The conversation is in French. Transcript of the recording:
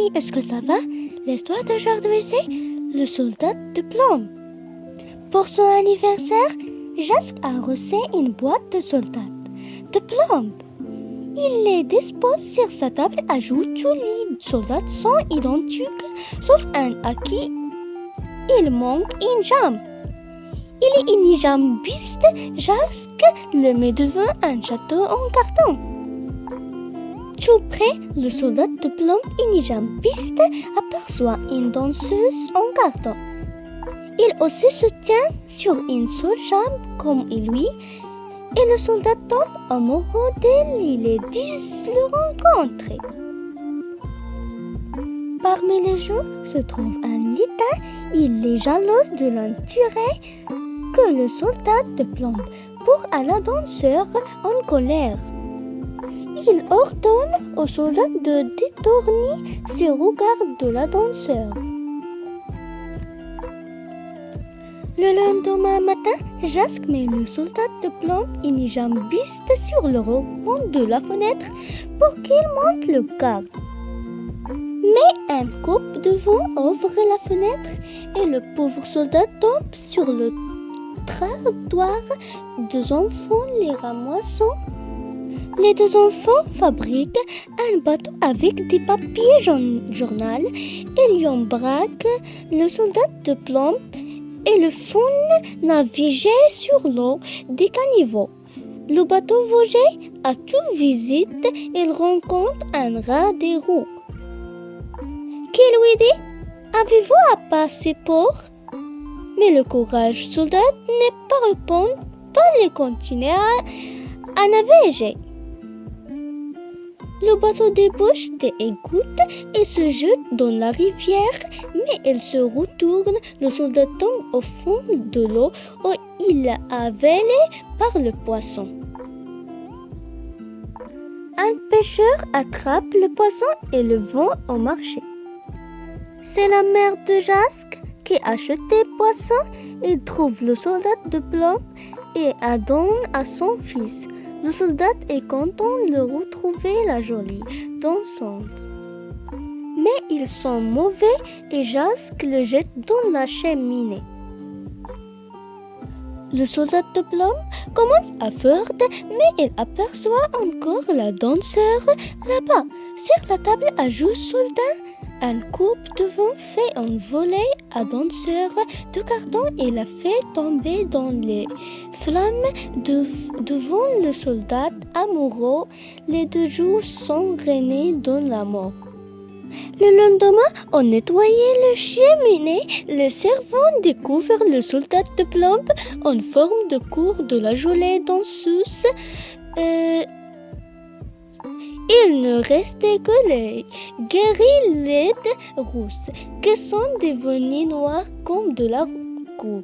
amis, est-ce que ça va? Laisse-toi aujourd'hui, c'est le soldat de plomb. Pour son anniversaire, Jasque a reçu une boîte de soldats de plomb. Il les dispose sur sa table, ajoute tous les soldats sont identiques, sauf un à qui il manque une jambe. Il est unijambiste, Jasque le met devant un château en carton. Tout près, le soldat de plomb unijambiste aperçoit une danseuse en carton. Il aussi se tient sur une seule jambe comme lui, et le soldat tombe amoureux d'elle. Il est dit le rencontrer. Parmi les jeux se trouve un lutin. Il est jaloux de l'intérêt que le soldat de plomb pour un danseur en colère. Il ordonne au soldat de détourner ses regards de la danseur. Le lendemain matin, Jasque met le soldat de plomb unijambiste sur le rebond de la fenêtre pour qu'il monte le garde. Mais un coupe de vent ouvre la fenêtre et le pauvre soldat tombe sur le trottoir. Deux enfants les ramassent. Les deux enfants fabriquent un bateau avec des papiers journal. Ils embarquent le soldat de plomb et le font naviguer sur l'eau des caniveaux. Le bateau voyage à toute visite. Il rencontre un rat des roues qui lui dit « Avez-vous à passer pour ?» Mais le courage soldat n'est pas répondre, pas les continuer à naviguer. Le bateau débouche des égouts et se jette dans la rivière, mais il se retourne. Le soldat tombe au fond de l'eau où il est avalé par le poisson. Un pêcheur attrape le poisson et le vend au marché. C'est la mère de Jasque qui achète des poissons. Il trouve le soldat de plomb et donne à son fils. Le soldat est content de le retrouver, la jolie dansante. Mais ils sont mauvais et Jasque le jette dans la cheminée. Le soldat de plomb commence à furter, mais il aperçoit encore la danseuse là-bas. Sur la table ajoute soldat. Un coupe de vent fait envoler la danseuse de carton et la fait tomber dans les flammes devant le soldat amoureux. Les deux jours sont régnés dans la mort. Le lendemain, on nettoyait le cheminée. Le servant découvre le soldat de plomb en forme de cour de la jolie danseuse. Il ne restait que les guérillettes rousses qui sont devenues noires comme de la cour.